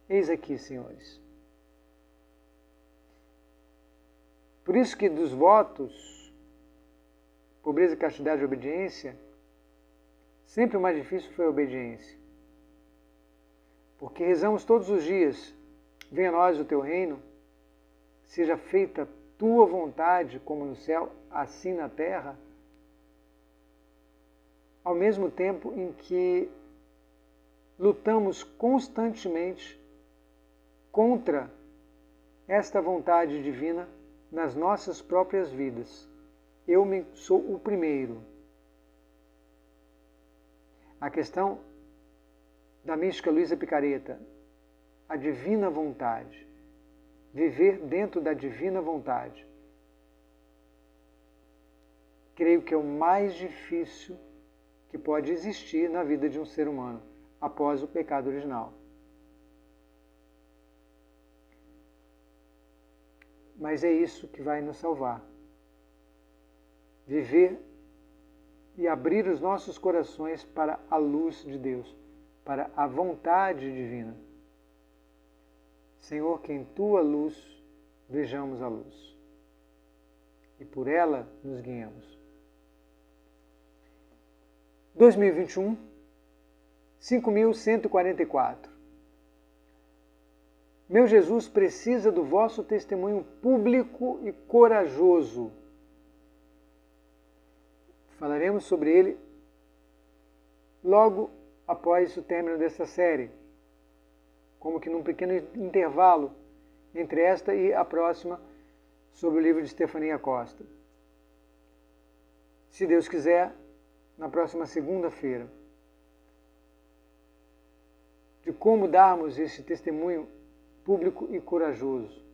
Eis aqui, senhores. Por isso que dos votos, pobreza, castidade e obediência, sempre o mais difícil foi a obediência. Porque rezamos todos os dias, venha a nós o teu reino, seja feita tua vontade, como no céu, assim na terra, ao mesmo tempo em que lutamos constantemente contra esta vontade divina nas nossas próprias vidas. Eu sou o primeiro. A questão da mística Luísa Picareta, a divina vontade. Viver dentro da divina vontade. Creio que é o mais difícil que pode existir na vida de um ser humano após o pecado original. Mas é isso que vai nos salvar. Viver e abrir os nossos corações para a luz de Deus, para a vontade divina. Senhor, que em tua luz vejamos a luz e por ela nos guiemos. 2021, 5.144. Meu Jesus precisa do vosso testemunho público e corajoso. Falaremos sobre ele logo após o término desta série, como que num pequeno intervalo entre esta e a próxima, sobre o livro de Stephania Costa. Se Deus quiser, na próxima segunda-feira, de como darmos esse testemunho público e corajoso.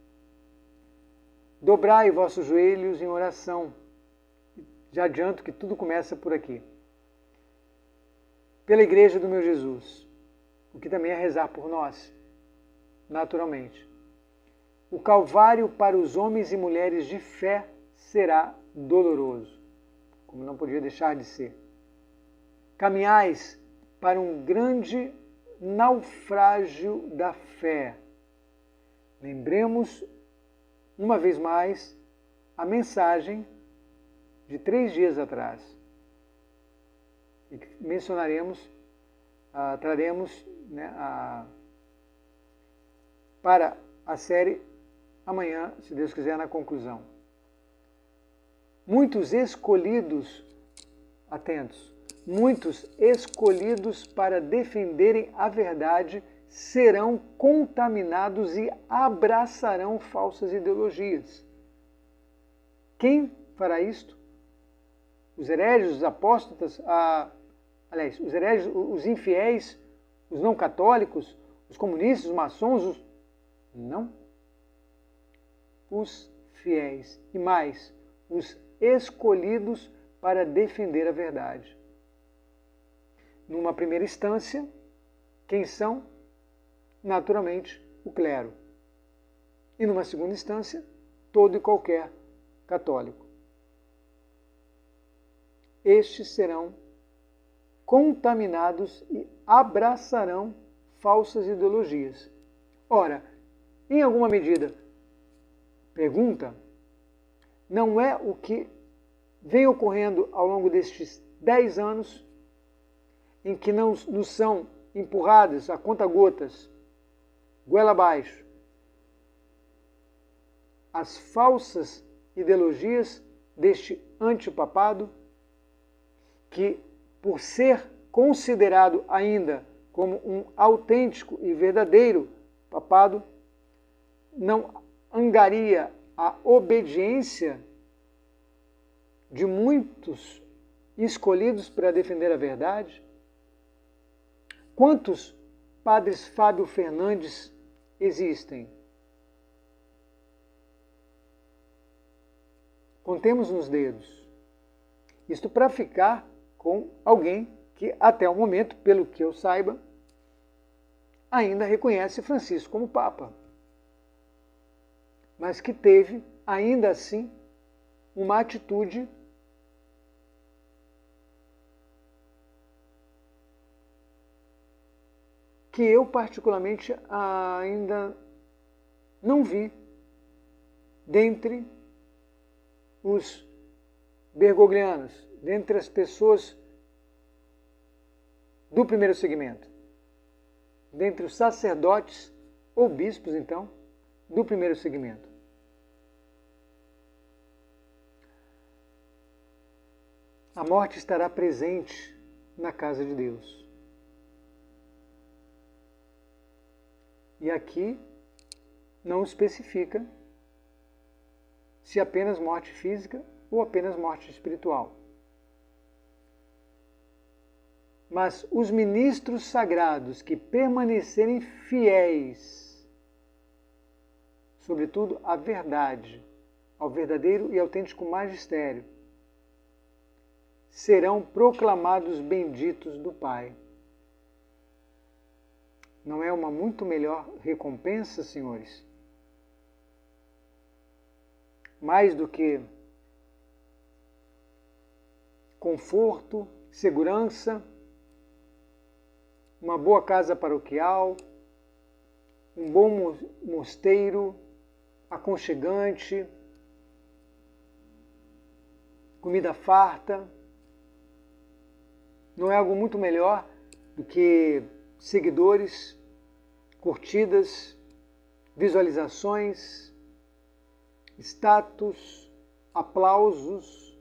Dobrai vossos joelhos em oração. Já adianto que tudo começa por aqui. Pela Igreja do meu Jesus, o que também é rezar por nós, naturalmente. O Calvário para os homens e mulheres de fé será doloroso, como não podia deixar de ser. Caminhais para um grande naufrágio da fé. Lembremos, uma vez mais, a mensagem de 3 dias atrás. E que mencionaremos, traremos para a série amanhã, se Deus quiser, na conclusão. Muitos escolhidos, atentos, muitos escolhidos para defenderem a verdade serão contaminados e abraçarão falsas ideologias. Quem fará isto? Os hereges, os apóstatas, os hereges, os infiéis, os não católicos, os comunistas, os maçons, não. Os fiéis e mais, os escolhidos para defender a verdade. Numa primeira instância, quem são? Naturalmente, o clero. E numa segunda instância, todo e qualquer católico. Estes serão contaminados e abraçarão falsas ideologias. Ora, em alguma medida, pergunta, não é o que vem ocorrendo ao longo destes 10 anos em que nos são empurradas a conta-gotas, goela abaixo, as falsas ideologias deste antipapado, que, por ser considerado ainda como um autêntico e verdadeiro papado, não angaria a obediência de muitos escolhidos para defender a verdade? Quantos padres Fábio Fernandes existem? Contemos nos dedos. Isto para ficar com alguém que, até o momento, pelo que eu saiba, ainda reconhece Francisco como Papa, mas que teve, ainda assim, uma atitude que eu particularmente ainda não vi dentre os bergoglianos, dentre as pessoas do primeiro segmento, dentre os sacerdotes ou bispos, então, do primeiro segmento. A morte estará presente na casa de Deus. E aqui não especifica se apenas morte física ou apenas morte espiritual. Mas os ministros sagrados que permanecerem fiéis, sobretudo à verdade, ao verdadeiro e autêntico magistério, serão proclamados benditos do Pai. Não é uma muito melhor recompensa, senhores? Mais do que conforto, segurança, uma boa casa paroquial, um bom mosteiro, aconchegante, comida farta. Não é algo muito melhor do que seguidores, curtidas, visualizações, status, aplausos.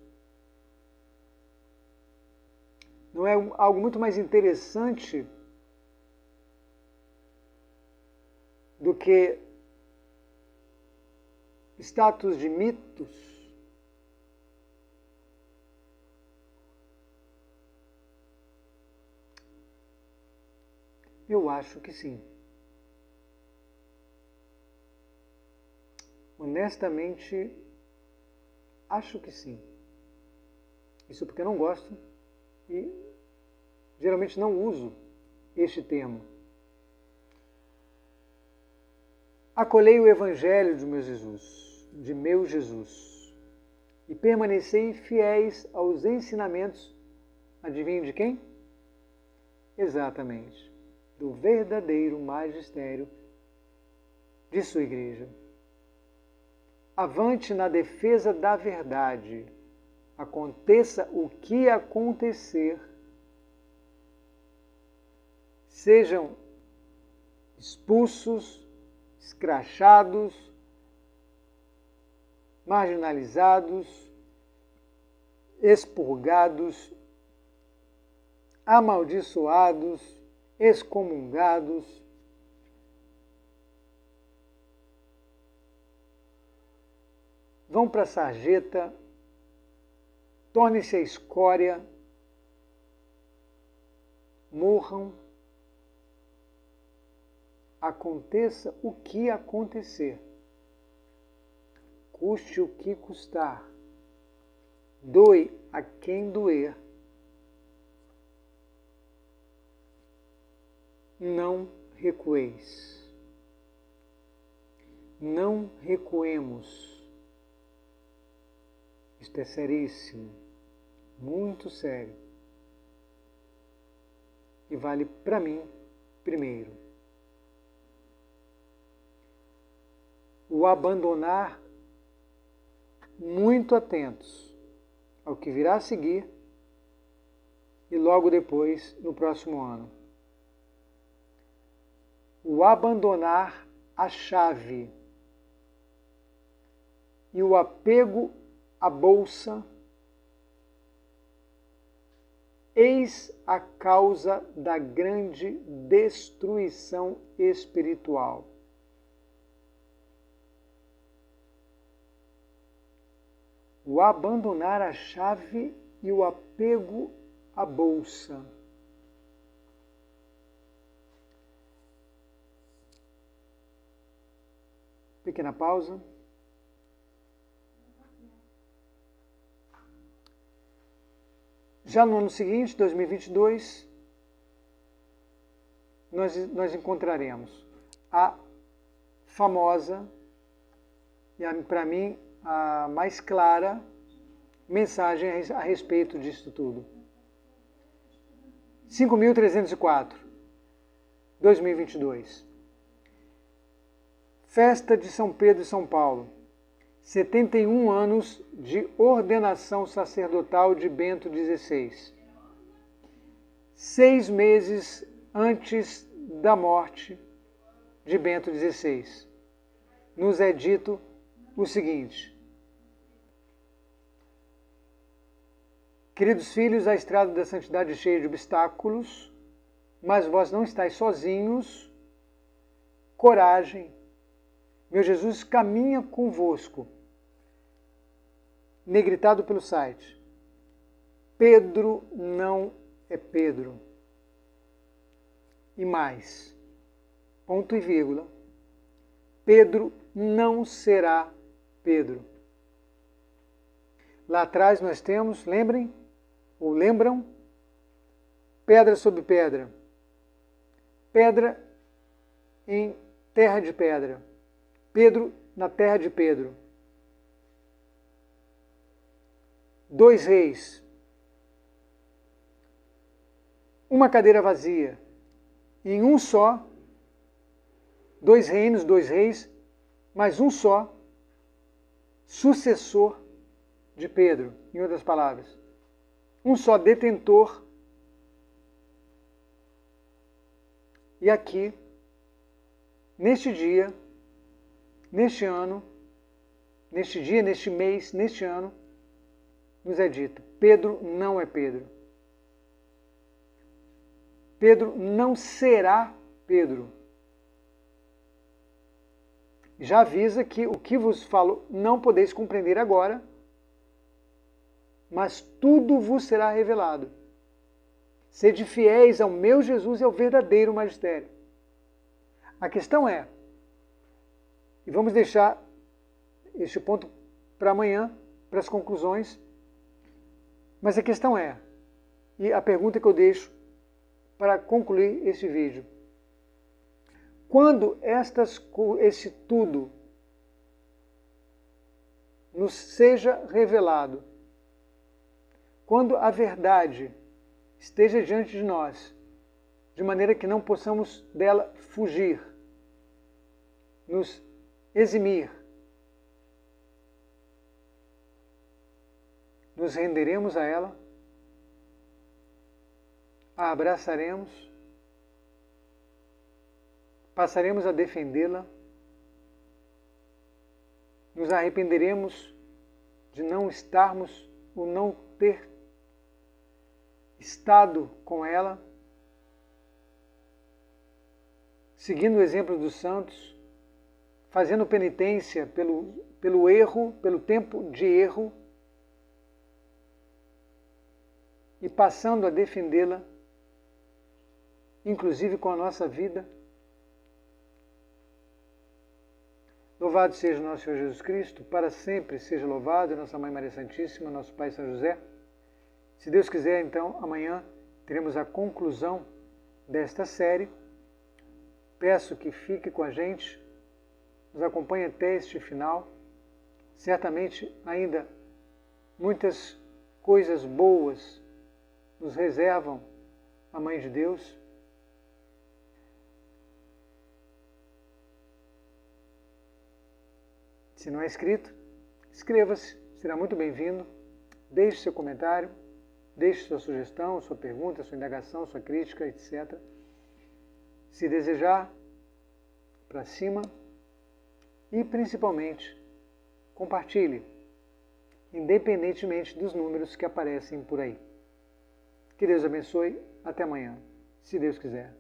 Não é algo muito mais interessante do que status de mitos? Eu acho que sim. Honestamente, acho que sim. Isso porque eu não gosto e geralmente não uso este termo. Acolhei o Evangelho de meu Jesus, e permanecei fiéis aos ensinamentos, adivinha de quem? Exatamente, do verdadeiro magistério de sua igreja. Avante na defesa da verdade, aconteça o que acontecer, sejam expulsos, escrachados, marginalizados, expurgados, amaldiçoados, excomungados, vão para a sarjeta, tornem-se a escória, morram, aconteça o que acontecer, custe o que custar, doe a quem doer, não recueis. Não recuemos. Isto é seríssimo, muito sério. E vale para mim primeiro. O abandonar muito atentos ao que virá a seguir e logo depois no próximo ano. O abandonar a chave e o apego à bolsa, eis a causa da grande destruição espiritual. O abandonar a chave e o apego à bolsa. Pequena pausa. Já no ano seguinte, 2022, nós encontraremos a famosa e, para mim, a mais clara mensagem a respeito disso tudo. 5.304, 2022. Festa de São Pedro e São Paulo. 71 anos de ordenação sacerdotal de Bento XVI. 6 meses antes da morte de Bento XVI, nos é dito o seguinte: queridos filhos, a estrada da santidade é cheia de obstáculos, mas vós não estáis sozinhos. Coragem, meu Jesus caminha convosco. Negritado pelo site. Pedro não é Pedro. E mais, ponto e vírgula, Pedro não será Pedro. Lá atrás nós temos, lembrem, ou lembram, pedra sobre pedra. Pedra em terra de pedra. Pedro na terra de Pedro. 2 reis. Uma cadeira vazia. Em um só. 2 reinos, 2 reis, mas um só sucessor de Pedro, em outras palavras. Um só detentor. E aqui, neste dia, neste ano, neste dia, neste mês, neste ano, nos é dito: Pedro não é Pedro. Pedro não será Pedro. Já avisa que o que vos falo não podeis compreender agora, mas tudo vos será revelado. Sede fiéis ao meu Jesus e ao verdadeiro magistério. A questão é, e vamos deixar este ponto para amanhã, para as conclusões, mas a questão é, e a pergunta que eu deixo para concluir este vídeo: quando esse tudo nos seja revelado, quando a verdade esteja diante de nós, de maneira que não possamos dela fugir, nos eximir, nos renderemos a ela, a abraçaremos, passaremos a defendê-la, nos arrependeremos de não estarmos ou não ter estado com ela, seguindo o exemplo dos santos, fazendo penitência pelo erro, pelo tempo de erro, e passando a defendê-la, inclusive com a nossa vida. Louvado seja o nosso Senhor Jesus Cristo, para sempre seja louvado, nossa Mãe Maria Santíssima, nosso Pai São José. Se Deus quiser, então, amanhã teremos a conclusão desta série. Peço que fique com a gente, nos acompanhe até este final. Certamente ainda muitas coisas boas nos reservam a Mãe de Deus. Se não é inscrito, inscreva-se, será muito bem-vindo. Deixe seu comentário, deixe sua sugestão, sua pergunta, sua indagação, sua crítica, etc. Se desejar, para cima. E, principalmente, compartilhe, independentemente dos números que aparecem por aí. Que Deus abençoe. Até amanhã, se Deus quiser.